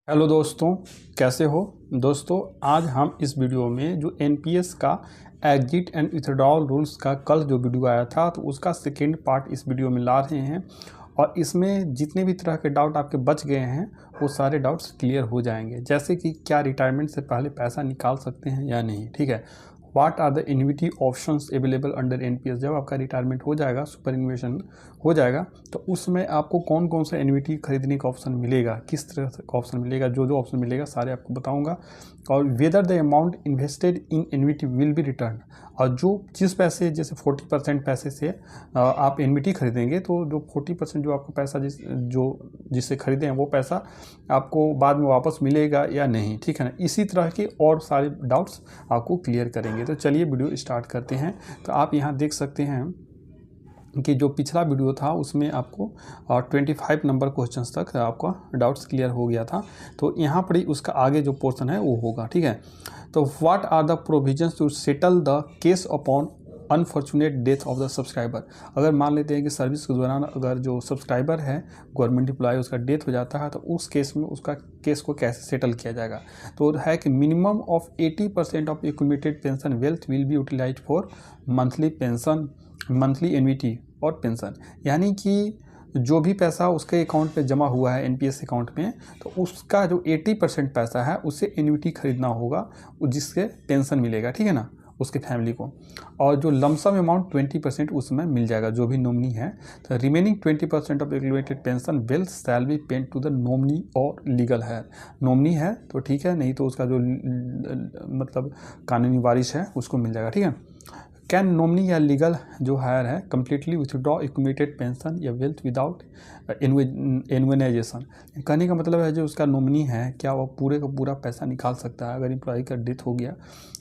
Hello दोस्तों, कैसे हो दोस्तों। आज हम इस वीडियो में जो एनपीएस का एग्जिट एंड विथड्रॉल रूल्स का कल जो वीडियो आया था तो उसका सेकेंड पार्ट इस वीडियो में ला रहे हैं और इसमें जितने भी तरह के डाउट आपके बच गए हैं वो सारे डाउट्स क्लियर हो जाएंगे। जैसे कि क्या रिटायरमेंट से पहले पैसा निकाल सकते हैं या नहीं, ठीक है। What are the equity options available under NPS. जब आपका रिटायरमेंट हो जाएगा, सुपर एन्युएशन हो जाएगा, तो उसमें आपको कौन कौन सा एन्युटी खरीदने का ऑप्शन मिलेगा, किस तरह का ऑप्शन मिलेगा, जो जो ऑप्शन मिलेगा सारे आपको बताऊंगा। और whether the amount invested in annuity will be return. और जो जिस पैसे, जैसे 40% पैसे से आप एन्युटी खरीदेंगे तो जो 40% जो आपका पैसा जिससे खरीदे हैं वो पैसा आपको बाद में वापस मिलेगा या नहीं, ठीक है ना। इसी तरह के और सारे डाउट्स आपको क्लियर करेंगे। तो चलिए वीडियो स्टार्ट करते हैं। तो आप यहाँ देख सकते हैं कि जो पिछला वीडियो था उसमें आपको 25 नंबर क्वेश्चंस तक आपका डाउट्स क्लियर हो गया था। तो यहाँ पर ही उसका आगे जो पोर्शन है वो होगा, ठीक है। तो what are the provisions to settle the case upon unfortunate death of the subscriber. अगर मान लेते हैं कि सर्विस के दौरान अगर जो सब्सक्राइबर है गवर्नमेंट एम्प्लॉय उसका डेथ हो जाता है तो उस केस में उसका केस को कैसे सेटल किया जाएगा। तो है कि minimum of 80% of accumulated pension wealth will be utilised for monthly pension, monthly annuity और पेंशन। यानी कि जो भी पैसा उसके अकाउंट पे जमा हुआ है एनपीएस अकाउंट में, तो उसका जो 80% पैसा है उससे एन्युटी खरीदना होगा जिससे पेंशन मिलेगा, ठीक है ना, उसके फैमिली को। और जो लमसम अमाउंट 20% उसमें मिल जाएगा जो भी नॉमिनी है। तो remaining 20% of accumulated pension wealth shall be paid to the nominee or legal heir. Nominee है तो ठीक है, नहीं तो उसका जो मतलब कानूनी वारिस है उसको मिल जाएगा, ठीक है। कैन नॉमिनी या लीगल जो हायर है कम्प्लीटली विथड्रॉ एक्यूमुलेटेड पेंशन या वेल्थ विदाउट इन्वेनाइजेशन। कहने का मतलब है जो उसका नॉमिनी है क्या वो पूरे का पूरा पैसा निकाल सकता है। अगर एम्प्लॉय का डेथ हो गया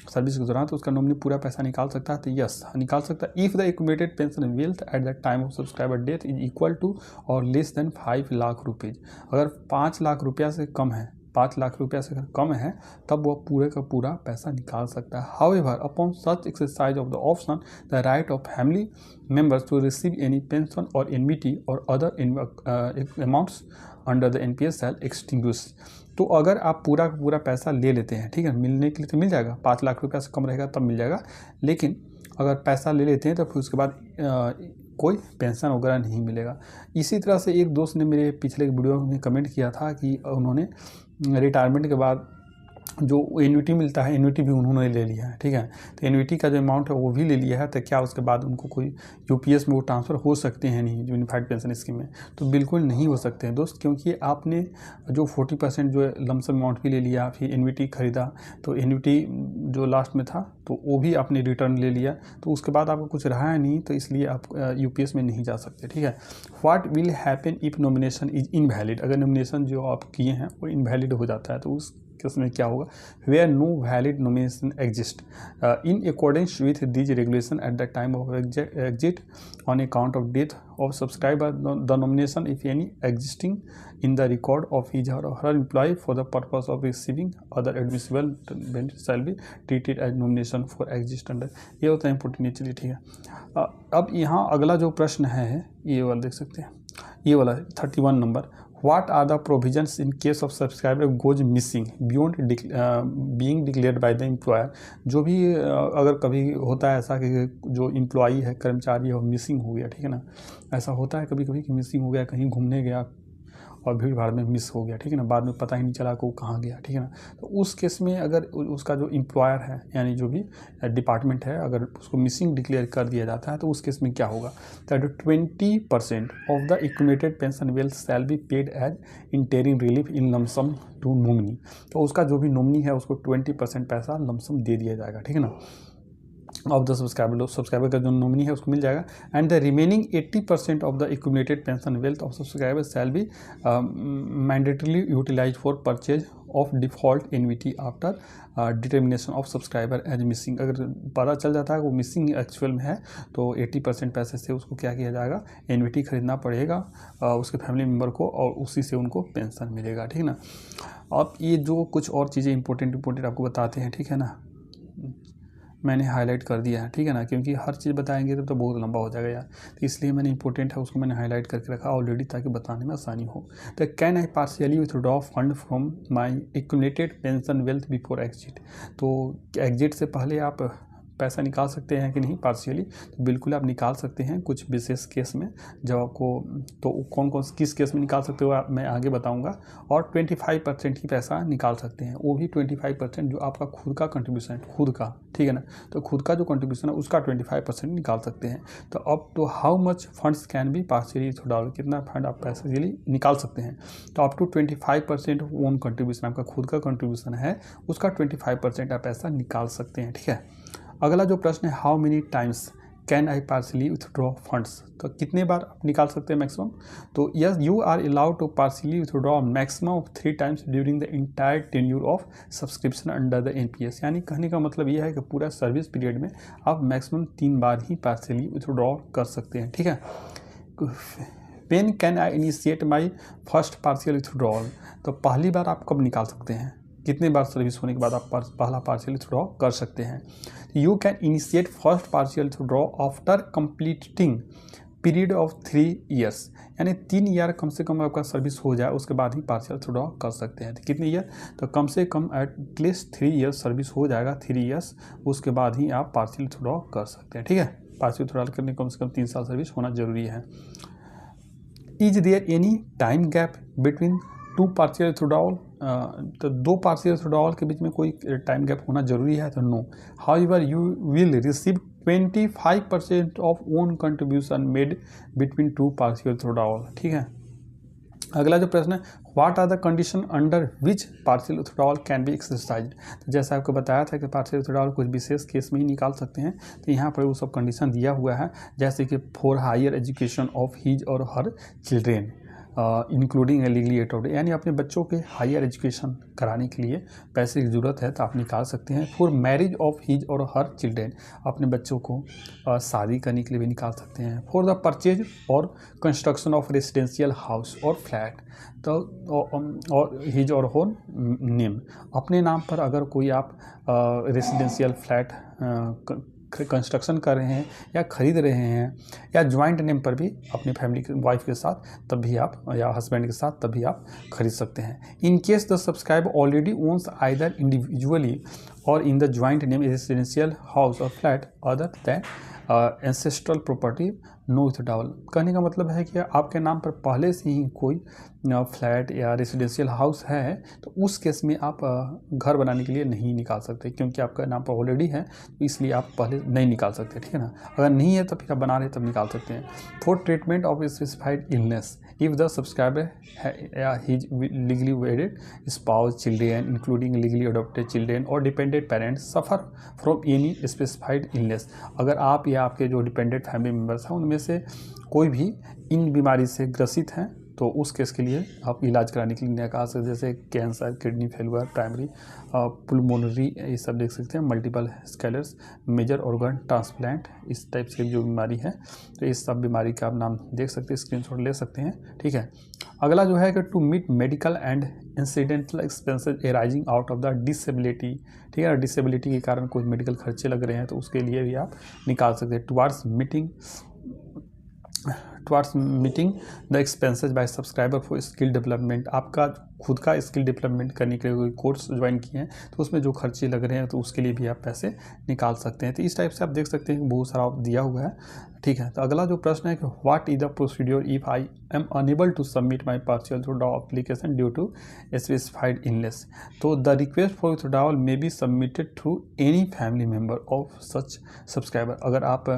सर्विस के दौरान तो उसका नॉमिनी पूरा पैसा निकाल सकता है, तो यस निकाल सकता है। If the accumulated pension wealth at the time of subscriber death is equal to or less than 5 lakh rupees. अगर 5 लाख रुपया से कम है, 5 लाख रुपया से कम है, तब वह पूरे का पूरा पैसा निकाल सकता है। However upon such exercise of the option the right of family members to receive any pension or annuity or other amounts under the NPS shall extinguish. तो अगर आप पूरा का पूरा पैसा ले लेते हैं, ठीक है, मिलने के लिए तो मिल जाएगा, 5 लाख रुपया से कम रहेगा तब मिल जाएगा। लेकिन अगर पैसा ले लेते हैं तो फिर उसके बाद कोई पेंशन वगैरह नहीं मिलेगा। इसी तरह से एक दोस्त ने मेरे पिछले वीडियो में कमेंट किया था कि उन्होंने रिटायरमेंट के बाद जो एन्युटी मिलता है एन्युटी भी उन्होंने ले लिया है, ठीक है। तो एन्युटी का जो अमाउंट है वो भी ले लिया है, तो क्या उसके बाद उनको कोई यूपीएस में वो ट्रांसफ़र हो सकते हैं नहीं यूनिफाइड पेंशन स्कीम में। तो बिल्कुल नहीं हो सकते हैं दोस्त, क्योंकि आपने जो 40% जो लमसम अमाउंट भी ले लिया, फिर एन्युटी खरीदा, तो एन्युटी जो लास्ट में था तो वो भी आपने रिटर्न ले लिया, तो उसके बाद आपको कुछ रहा है नहीं, तो इसलिए आप यूपीएस में नहीं जा सकते, ठीक है। What will happen if nomination is invalid. अगर नॉमिनेशन जो आप किए हैं वो इनवैलिड हो जाता है तो उस केस में क्या होगा। Where no valid nomination exist in accordance with these regulation at the time of exit on account of death of subscriber the nomination if any existing in the record of his or her employ for the purpose of receiving other admissible benefit shall be treated as nomination for exist under. ये होता है important, चलिए ठीक है। अब यहाँ अगला जो प्रश्न है ये वाला देख सकते हैं, ये वाला 31 number. What are the provisions in case of subscriber goes missing beyond being declared by the employer। जो भी अगर कभी होता है ऐसा कि जो एम्प्लॉई है, कर्मचारी है, वो मिसिंग हो गया, ठीक है ना। ऐसा होता है कभी कभी कि मिसिंग हो गया, कहीं घूमने गया और भीड़ भाड़ में मिस हो गया, ठीक है ना, बाद में पता ही नहीं चला कि वो कहाँ गया, ठीक है ना। तो उस केस में अगर उसका जो एम्प्लॉयर है यानी जो भी डिपार्टमेंट है अगर उसको मिसिंग डिक्लेयर कर दिया जाता है तो उस केस में क्या होगा। That 20% of the accumulated pension wealth shall be paid as interim relief in lump sum to nominee. तो उसका जो भी नॉमिनी है उसको 20% पैसा लमसम दे दिया जाएगा, ठीक है ना, ऑफ द सब्सक्राइबर का जो नॉमिनी है उसको मिल जाएगा। And the remaining 80% of the accumulated pension wealth of subscriber shall be mandatorily utilise for purchase of default annuity after determination of subscriber age missing. अगर पता चल जाता है वो मिसिंग एक्चुअल में है तो 80% पैसे से उसको क्या किया जाएगा, एन्युटी खरीदना पड़ेगा उसके फैमिली मेम्बर को और उसी से उनको पेंशन मिलेगा, ठीक है ना। अब ये जो कुछ और चीज़ें इंपॉर्टेंट आपको बताते हैं, ठीक है ना। मैंने हाईलाइट कर दिया है, ठीक है ना, क्योंकि हर चीज़ बताएंगे तो बहुत लंबा हो जाएगा यार, तो इसलिए मैंने इंपॉर्टेंट है उसको मैंने हाईलाइट करके रखा ऑलरेडी ताकि बताने में आसानी हो। तो can I partially withdraw fund from my accumulated pension wealth before exit, तो एग्जिट से पहले आप पैसा निकाल सकते हैं कि नहीं पार्शियली, तो बिल्कुल आप निकाल सकते हैं कुछ विशेष केस में, जब आपको तो कौन कौन किस केस में निकाल सकते हो मैं आगे बताऊंगा। और 25% ही पैसा निकाल सकते हैं, वो भी 25% जो आपका खुद का कंट्रीब्यूशन है, खुद का, ठीक है ना, तो खुद का जो कंट्रीब्यूशन है उसका 25% निकाल सकते हैं। तो up to how much funds can be partially withdrawal, कितना फंड आप पार्शियली निकाल सकते हैं, तो अप टू 25% ओन कंट्रीब्यूशन, आपका खुद का कंट्रीब्यूशन है उसका 25% आप पैसा निकाल सकते हैं, ठीक है। अगला जो प्रश्न है how many times can I partially withdraw funds, तो कितने बार आप निकाल सकते हैं मैक्सिमम, तो yes you are allowed to partially withdraw maximum of 3 times during the entire tenure of subscription under the NPS, यानी कहने का मतलब यह है कि पूरा सर्विस पीरियड में आप मैक्सिमम 3 बार ही पार्शियली विथड्रॉ कर सकते हैं, ठीक है। When can I initiate my first partial withdrawal, तो पहली बार आप कब निकाल सकते हैं, कितने बार सर्विस होने के बाद आप पहला पार्शियल विथड्रॉ कर सकते हैं। You can initiate first partial withdraw after completing period of 3 years, यानी 3 ईयर कम से कम आपका सर्विस हो जाए उसके बाद ही पार्शियल विथड्रॉ कर सकते हैं। तो कितने ईयर, तो कम से कम एटलीस्ट 3 ईयर्स सर्विस हो जाएगा, 3 ईयर्स, उसके बाद ही आप पार्शियल विथड्रॉ कर सकते हैं, ठीक है। पार्शियल विथड्रॉ करने कम से कम 3 साल सर्विस होना जरूरी है। Is there any time gap between 2 partial withdrawal, तो 2 पार्शियल विथड्रॉल के बीच में कोई टाइम गैप होना जरूरी है, तो no. However you will receive 25% of own contribution made between 2 partial withdrawal, ठीक है। अगला जो प्रश्न है what are the condition under which partial withdrawal can be exercised, तो जैसा आपको बताया था कि पार्शियल विथड्रॉल कुछ विशेष केस में ही निकाल सकते हैं, तो यहाँ पर वो सब कंडीशन दिया हुआ है, जैसे कि for higher education of his or her children including legally adopt, यानी अपने बच्चों के हायर एजुकेशन कराने के लिए पैसे की ज़रूरत है तो आप निकाल सकते हैं। For marriage of his or her children, अपने बच्चों को शादी करने के लिए भी निकाल सकते हैं। फॉर द परचेज और construction of residential house or flat, तो और हिज और होन नेम, अपने नाम पर अगर कोई आप रेसिडेंशियल फ्लैट कंस्ट्रक्शन कर रहे हैं या ख़रीद रहे हैं, या ज्वाइंट नेम पर भी अपनी फैमिली के वाइफ के साथ तब भी आप, या हस्बैंड के साथ तब भी आप खरीद सकते हैं। In case the subscriber already owns either individually or in the joint name residential house or flat other than ancestral property no withdrawal, कहने का मतलब है कि आपके नाम पर पहले से ही कोई फ्लैट या रेसिडेंशियल हाउस है, तो उस केस में आप घर बनाने के लिए नहीं निकाल सकते, क्योंकि आपका नाम पर ऑलरेडी है, तो इसलिए आप पहले नहीं निकाल सकते, ठीक है ना। अगर नहीं है तो फिर आप बना रहे तब निकाल सकते हैं। For treatment of specified illness if the subscriber his legally wedded spouse children including legally adopted children or dependent parents suffer from any specified illness, अगर आप या आपके जो डिपेंडेंट फैमिली मेम्बर्स हैं उनमें से कोई भी इन बीमारी से ग्रसित हैं, तो उस केस के लिए आप इलाज कराने के लिए निकाल सकते हैं, जैसे cancer, kidney failure, primary pulmonary, ये सब देख सकते हैं, multiple sclerosis, major organ transplant, इस टाइप से जो बीमारी है, तो इस सब बीमारी का आप नाम देख सकते हैं, स्क्रीनशॉट ले सकते हैं, ठीक है। अगला जो है कि to meet medical and incidental expenses arising out of the disability, ठीक है, डिसेबिलिटी के कारण कुछ मेडिकल खर्चे लग रहे हैं, तो उसके लिए भी आप निकाल सकते हैं। Towards meeting the expenses by subscriber for skill development, आपका खुद का स्किल डेवलपमेंट करने के लिए कोई कोर्स ज्वाइन किए हैं तो उसमें जो खर्चे लग रहे हैं तो उसके लिए भी आप पैसे निकाल सकते हैं। तो इस टाइप से आप देख सकते हैं कि बहुत सारा दिया हुआ है, ठीक है। तो अगला जो प्रश्न है कि what is the procedure if I am unable to submit my partial withdrawal application due to specified illness, तो the request for withdrawal may be submitted through any family member of such subscriber, अगर आप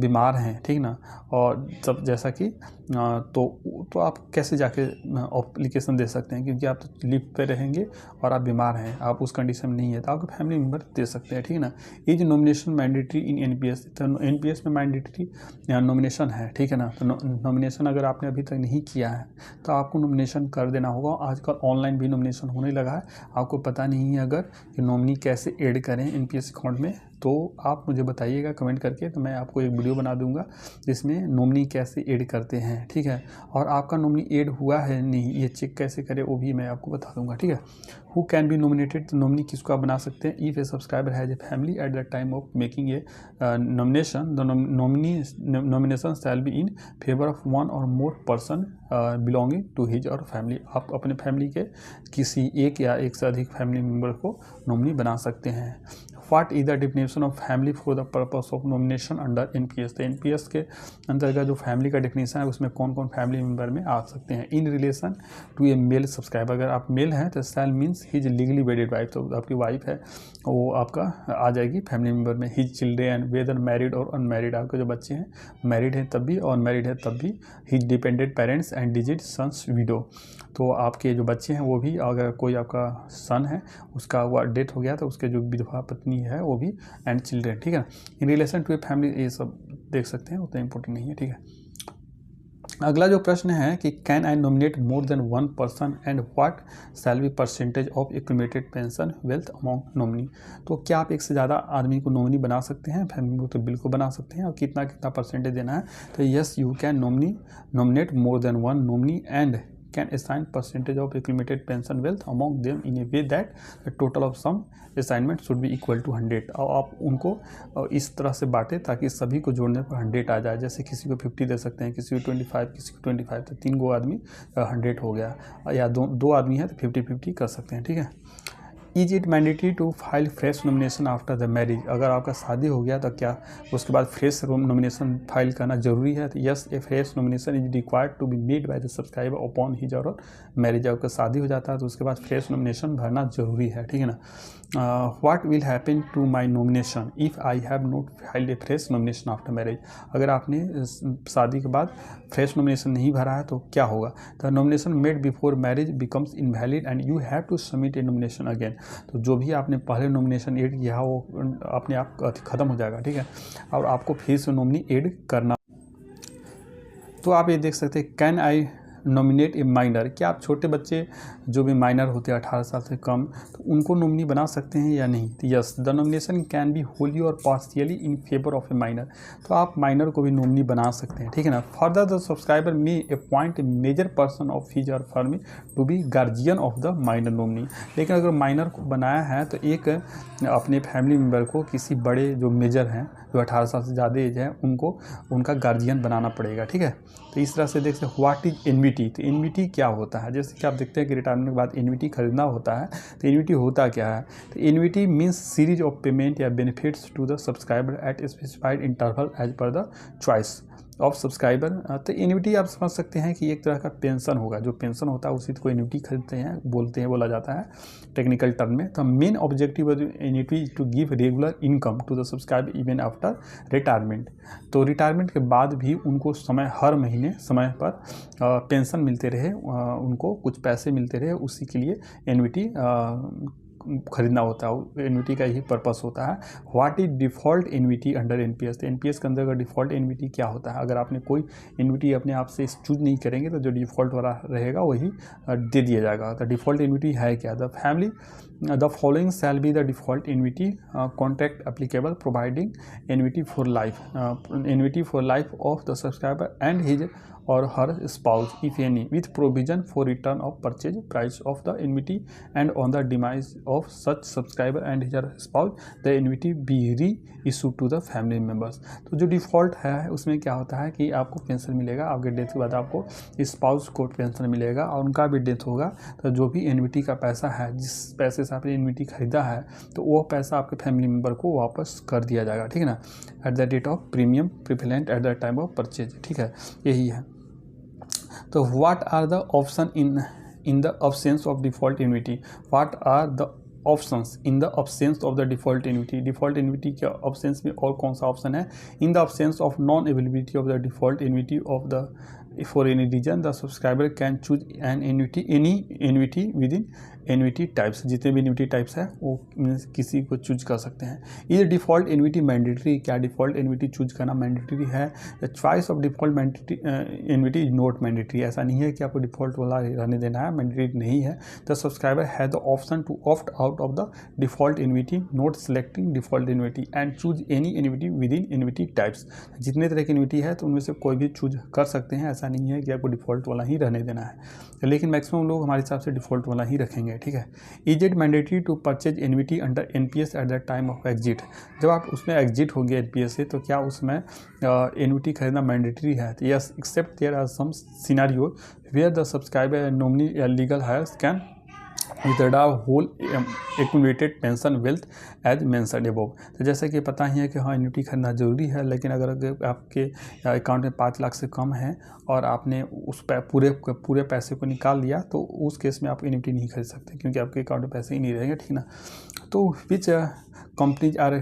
बीमार हैं, ठीक ना, और सब जैसा कि तो आप कैसे जाके एप्लीकेशन दे सकते हैं, क्योंकि आप तो लीव पे रहेंगे और आप बीमार हैं, आप उस कंडीशन में नहीं है, तो आपके फैमिली मेम्बर दे सकते हैं, ठीक है ना। Is nomination mandatory in NPS, तो एनपीएस में मैंडेटरी नॉमिनेशन है, ठीक है ना। तो नॉमिनेशन अगर आपने अभी तक नहीं किया है तो आपको नॉमिनेशन कर देना होगा। आजकल ऑनलाइन भी नॉमिनेशन होने लगा है, आपको पता नहीं है अगर कि नॉमिनी कैसे ऐड करें एनपीएस अकाउंट में, तो आप मुझे बताइएगा कमेंट करके, तो मैं आपको एक वीडियो बना दूंगा जिसमें नॉमिनी कैसे ऐड करते हैं, हैं, ठीक है। और आपका नॉमिनी ऐड हुआ है नहीं, ये चेक कैसे करें वो भी मैं आपको बता दूंगा, ठीक है। हु कैन बी नॉमिनेटेड, तो नॉमिनी किसको आप बना सकते हैं। If a subscriber has a family at the time of making a nomination, the nomination shall be in favour of one or more person belonging to his or family. आप अपने family के किसी एक या एक से अधिक फैमिली मेम्बर को नॉमिनी बना सकते हैं। What is the definition of family for the purpose of nomination under NPS? तो NPS के अंतर्गत जो फैमिली का डेफिनेशन है उसमें कौन कौन फैमिली मेम्बर में आ सकते हैं। In relation to a male subscriber, अगर आप मेल हैं तो shall means his legally wedded wife, तो आपकी वाइफ है वो आपका आ जाएगी फैमिली मेम्बर में। His children whether married or unmarried, आपके जो बच्चे हैं मैरिड हैं तब भी और अनमैरिड है तब भी। His dependent parents and digit sons widow, तो आपके जो बच्चे हैं वो भी, अगर कोई आपका सन है उसका वो डेथ हो गया तो उसके जो विधवा पत्नी है वो भी, एंड चिल्ड्रेन, ठीक है। In relation to a family, ये सब देख सकते हैं, उतना इंपॉर्टेंट नहीं है, ठीक है। अगला जो प्रश्न है कि can I nominate more than one person and what shall be percentage of accumulated pension wealth among nominee, तो क्या आप एक से ज़्यादा आदमी को नॉमिनी बना सकते हैं फैमिली को, तो बिल्कुल बना सकते हैं। और कितना कितना परसेंटेज देना है, तो yes you can nominate more than one nominee and can assign percentage of accumulated pension wealth among them in a way that the total of some assignment should be equal to 100। और आप उनको इस तरह से बांटें ताकि सभी को जोड़ने पर 100 आ जाए। जैसे किसी को 50 दे सकते हैं, किसी को 25, किसी को 25, तो 3 गो आदमी 100 हो गया, या दो आदमी है तो 50-50 कर सकते हैं, ठीक है। Is it mandatory to file fresh nomination after the marriage, अगर आपका शादी हो गया तो क्या उसके बाद फ्रेश नॉमिनेशन फाइल करना जरूरी है। तो yes, a fresh nomination is required to be made by the subscriber upon his or marriage. आपका शादी हो जाता है तो उसके बाद फ्रेश नॉमिनेशन भरना जरूरी है, ठीक है ना। What will happen to my nomination if I have not filed a fresh nomination after marriage, अगर आपने शादी के बाद फ्रेश नॉमिनेशन नहीं भरा है तो क्या होगा। The nomination made before marriage becomes invalid and you have to submit a nomination again, तो जो भी आपने पहले नॉमिनेशन ऐड किया वो अपने आप ख़त्म हो जाएगा, ठीक है। और आपको फिर से नॉमिनी ऐड करना। तो आप ये देख सकते हैं, can I nominate A minor, क्या आप छोटे बच्चे जो भी माइनर होते हैं 18 साल से कम, तो उनको नॉमिनी बना सकते हैं या नहीं। तो yes, the nomination can be wholly or partially in favour of a minor, तो आप माइनर को भी नॉमिनी बना सकते हैं, ठीक है ना। Further the subscriber may appoint a major person of his or फर्मी to be guardian of the minor nominee, लेकिन अगर माइनर को बनाया है तो एक अपने फैमिली मेम्बर को किसी बड़े जो मेजर हैं जो 18 साल से ज़्यादा एज है उनको उनका गार्जियन बनाना पड़ेगा, ठीक है। तो इस तरह से देखते हैं व्हाट इज एनवीटी, तो एनवीटी क्या होता है। जैसे कि आप देखते हैं कि रिटायरमेंट के बाद एनवीटी खरीदना होता है, तो एनवीटी होता क्या है। तो annuity means series of payment या benefits to the subscriber at specified interval as per the choice of subscriber. तो एन्युटी आप समझ सकते हैं कि एक तरह का पेंशन होगा, जो पेंशन होता है उसी को एन्युटी खरीदते हैं, बोला जाता है टेक्निकल टर्म में। तो main objective of annuity to give regular income to the subscriber even after retirement, तो रिटायरमेंट के बाद भी उनको हर महीने समय पर पेंशन मिलते रहे, उनको कुछ पैसे मिलते रहे, उसी के लिए एन्युटी खरीदना होता है। एनवीटी का यही पर्पस होता है। What is default NVT under NPS, तो एनपीएस के अंदर का डिफ़ॉल्ट एनवीटी क्या होता है। अगर आपने कोई एनवीटी अपने आप से चूज नहीं करेंगे तो जो डिफ़ॉल्ट वाला रहेगा वही दे दिया जाएगा। तो डिफ़ॉल्ट एनवीटी है क्या। The following shall be the default NVT contract applicable providing NVT for life of the subscriber and his or her spouse if any, with provision for return of purchase price of the annuity, and on the demise of such subscriber and his spouse the annuity be reissued to the family members। तो जो default है उसमें क्या होता है कि आपको pension मिलेगा, आपके डेथ के बाद आपको स्पाउस को पेंशन मिलेगा और उनका भी डेथ होगा तो जो भी एन्युटी का पैसा है, जिस पैसे से आपने एन्युटी खरीदा है, तो वो पैसा आपके फैमिली मेम्बर को वापस कर दिया जाएगा, ठीक है ना, at the date of premium prevalent at the time of purchase, ठीक है, यही है। तो what are the option in the absence of default annuity, what are the options in the absence of the default annuity, default annuity के absence में और कौन सा ऑप्शन है। In the absence of non availability of the default annuity of the for any reason the subscriber can choose an annuity, any annuity within annuity types, जितने भी annuity types है वो किसी को चूज कर सकते हैं। ये डिफ़ॉल्ट एन्युटी मैंडेटरी, क्या डिफ़ॉल्ट एन्युटी चूज करना मैंडेटरी है? The choice of default annuity is not mandatory. ऐसा नहीं है कि आपको डिफ़ॉल्ट वाला रहने देना है, मैंडेटरी नहीं है। The subscriber has the option to opt out of the default annuity, not selecting default annuity and choose any annuity within annuity types. जितने तरह की एन्युटी है तो उनमें से कोई भी चूज कर सकते हैं, ऐसा नहीं है कि आपको डिफ़ॉल्ट वाला ही रहने देना है, लेकिन मैक्सिमम लोग हमारे हिसाब से डिफ़ॉल्ट वाला ही रखेंगे, ठीक है। Is it mandatory to purchase annuity under NPS at the time of exit? जब आप उसमें एग्जिट हो गए एनपीएस से तो क्या उसमें एन्युटी खरीदना मैंडेटरी है? तो yes, except there are some scenario where the subscriber nominee या legal heirs can withdraw whole accumulated pension wealth as mentioned above. तो जैसे कि पता ही है कि हाँ एन्युटी खरीदना जरूरी है, लेकिन अगर आपके अकाउंट में 5 लाख से कम है और आपने उस पूरे पैसे को निकाल लिया तो उस केस में आप एन्युटी नहीं खरीद सकते, क्योंकि आपके अकाउंट में पैसे ही नहीं रहेंगे, ठीक ना। तो which companies are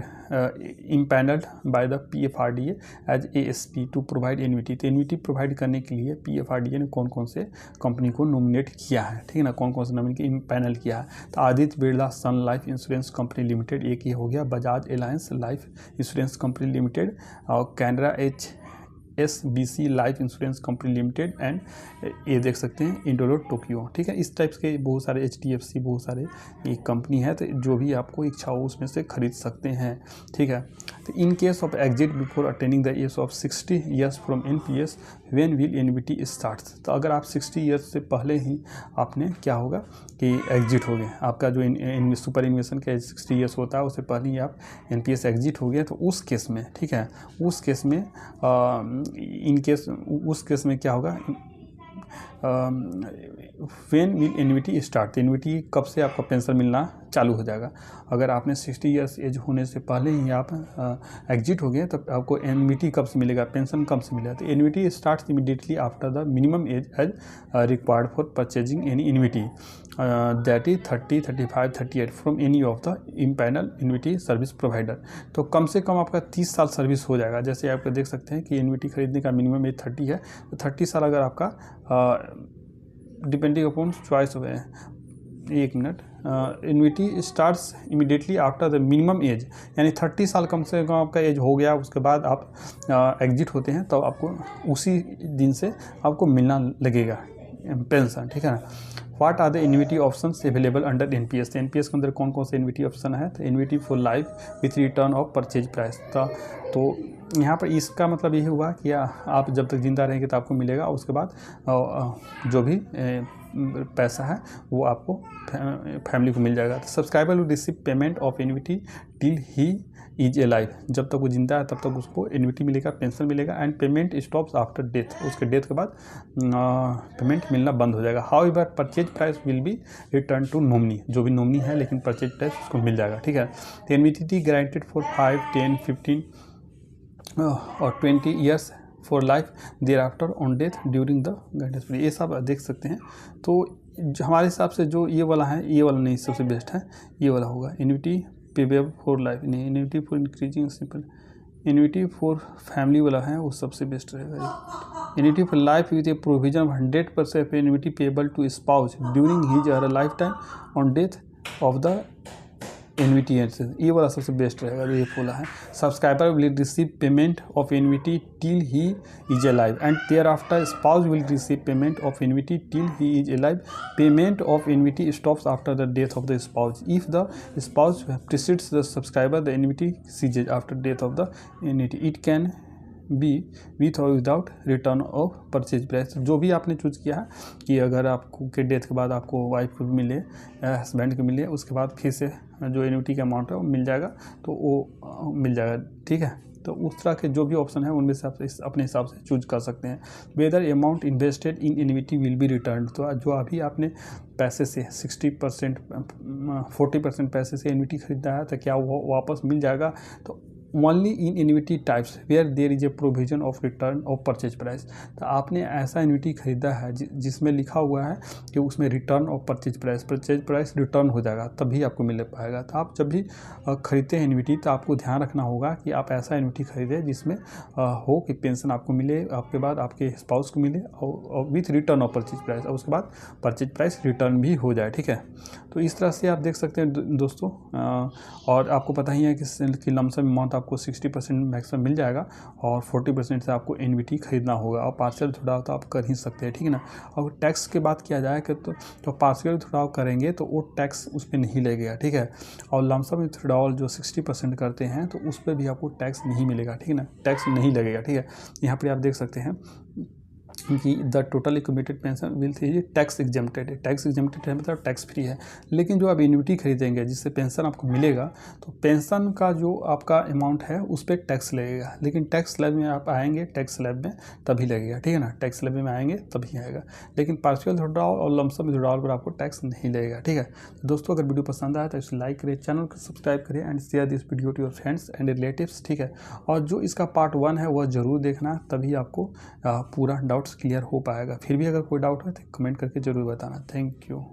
empanelled by the PFRDA as ASP to provide annuity. तो एन्युटी प्रोवाइड करने के लिए PFRDA ने कौन कौन से कंपनी को नॉमिनेट किया है, ठीक है ना, कौन कौन से नॉमिनेट इम्पैनल किया है? तो Aditya Birla Sun Life insurance company limited, एक ये हो गया, Bajaj Allianz life insurance company limited और Canara HSBC life insurance company limited and ये देख सकते हैं इंडोलो टोक्यो, ठीक है। इस टाइप्स के बहुत सारे HDFC बहुत सारे ये कंपनी है, तो जो भी आपको इच्छा हो उसमें से खरीद सकते हैं, ठीक है। तो in case of exit before attaining the age of 60 years from NPS when will annuity starts? तो अगर आप 60 ईयर्स से पहले ही आपने क्या होगा कि एग्जिट हो गए, आपका जो सुपर इन्वेस्टमेंट का एज 60 ईयर्स होता है उससे पहले ही आप NPS एग्जिट हो गए, तो उस केस में, ठीक है, उस केस में उस केस में क्या होगा, when will annuity start? Annuity कब से आपका पेंशन मिलना चालू हो जाएगा? अगर आपने 60 ईयर्स एज होने से पहले ही आप एग्जिट हो गए तो आपको एन्युटी कब से मिलेगा, पेंशन कब से मिलेगा? तो annuity starts immediately after the minimum age required for purchasing any annuity that is 30, 35, 38 from any of the empanel annuity service provider. तो कम से कम आपका 30 साल सर्विस हो जाएगा। जैसे आप देख सकते हैं कि एन्युटी खरीदने का मिनिमम एज 30 है, तो 30 साल अगर आपका डिपेंडिंग अपॉन चॉइस हो गए, एक minute, annuity starts immediately after the minimum age, यानी 30 साल कम से कम आपका एज हो गया, उसके बाद आप एग्जिट होते हैं तो आपको उसी दिन से आपको मिलना लगेगा पेंशन, ठीक है ना। What are the annuity options available under NPS? NPS के अंदर कौन कौन से एन्युटी ऑप्शन है? तो annuity for life with return of purchase price. तो यहाँ पर इसका मतलब ये हुआ कि आप जब तक जिंदा रहेंगे तो आपको मिलेगा, उसके बाद जो भी पैसा है वो आपको फैमिली को मिल जाएगा। तो subscriber will receive payment of annuity till he is a life. जब तक वो जिंदा है तब तक उसको एन्युटी मिलेगा, पेंशन मिलेगा, and payment stops after death. उसके डेथ के बाद पेमेंट मिलना बंद हो जाएगा। However purchase price will be return to nominee, जो भी नॉमिनी है लेकिन परचेज प्राइस उसको मिल जाएगा, ठीक है। एन्युटी ग्रांटेड फॉर 5, 10, 15 और 20 years for life thereafter on death during the guidance period. ये सब देख सकते हैं। तो हमारे हिसाब से जो ये वाला है, ये वाला नहीं सबसे बेस्ट है, ये वाला होगा एन्युटी पेबल फॉर लाइफ, नहीं annuity for increasing simple, annuity for family वाला है वो सबसे बेस्ट रहेगा। Annuity for life with a provision of 100% annuity payable to spouse during his or lifetime on death of the annuity, ये वाला सबसे best रहेगा जो ये बोला है। Subscriber will receive payment of annuity till he is alive and thereafter spouse will receive payment of annuity till he is alive. Payment of annuity stops after the death of the spouse. If the spouse precedes the subscriber the annuity ceases after death of the annuity. It can be with or without return of purchase price. जो भी आपने choose किया है कि अगर आपको के death के बाद आपको वाइफ को मिले या हस्बैंड को मिले, उसके बाद फिर से जो एन्युटी का अमाउंट है वो मिल जाएगा, तो वो मिल जाएगा, ठीक है। तो उस तरह के जो भी ऑप्शन है उनमें से आप अपने हिसाब से चूज कर सकते हैं। Whether amount invested in annuity will be return. तो जो अभी आपने पैसे से 60%, 40% पैसे से एन्युटी खरीदा है तो क्या वो वापस मिल जाएगा? तो only in annuity types where there is a provision of return of purchase price. तो आपने ऐसा एन्युटी खरीदा है जिसमें लिखा हुआ है कि उसमें return of purchase price return हो जाएगा, तभी आपको मिल पाएगा। तो आप जब भी खरीदते हैं एन्युटी तो आपको ध्यान रखना होगा कि आप ऐसा एन्युटी खरीदें जिसमें हो कि पेंशन आपको मिले, आपके बाद आपके स्पाउस को मिले और with return of purchase price, और उसके बाद परचेज प्राइस रिटर्न भी हो जाए। ठीक है, तो इस तरह से आप देख सकते हैं दोस्तों। और आपको पता ही है कि लमसम अमाउंट आपको 60% मैक्सिमम मिल जाएगा और 40% से आपको एन्युटी खरीदना होगा, और पार्शियल विथड्रॉल तो आप कर ही सकते हैं। ठीक है ना। और टैक्स की बात किया जाए कि तो पार्शियल विथड्रॉल करेंगे तो वो टैक्स उस पर नहीं लगेगा। ठीक है, और लमसम विथड्रॉल जो 60% करते हैं तो उस पर भी आपको टैक्स नहीं मिलेगा। ठीक है ना, टैक्स नहीं लगेगा। ठीक है, यहाँ पर आप देख सकते हैं कि the total accumulated pension will थी टैक्स एग्जेम्प्टेड है। टैक्स एग्जेम्प्टेड है मतलब टैक्स फ्री है। लेकिन जो आप एन्युटी खरीदेंगे जिससे पेंशन आपको मिलेगा, तो पेंशन का जो आपका अमाउंट है उस पर टैक्स लगेगा। लेकिन टैक्स स्लैब में आप आएंगे, टैक्स स्लैब में तभी लगेगा। ठीक है ना, टैक्स स्लैब में आएंगे तभी आएगा। लेकिन पार्शियल विथड्रॉल और लमसम विथड्रॉल पर आपको टैक्स नहीं लगेगा। ठीक है, तो दोस्तों अगर वीडियो पसंद आया तो इसे लाइक करें, चैनल को सब्सक्राइब करें and share this video to your friends and relatives. ठीक है, और जो इसका पार्ट 1 है वह ज़रूर देखना, तभी आपको पूरा डाउट्स क्लियर हो पाएगा। फिर भी अगर कोई डाउट है तो कमेंट करके ज़रूर बताना। Thank you.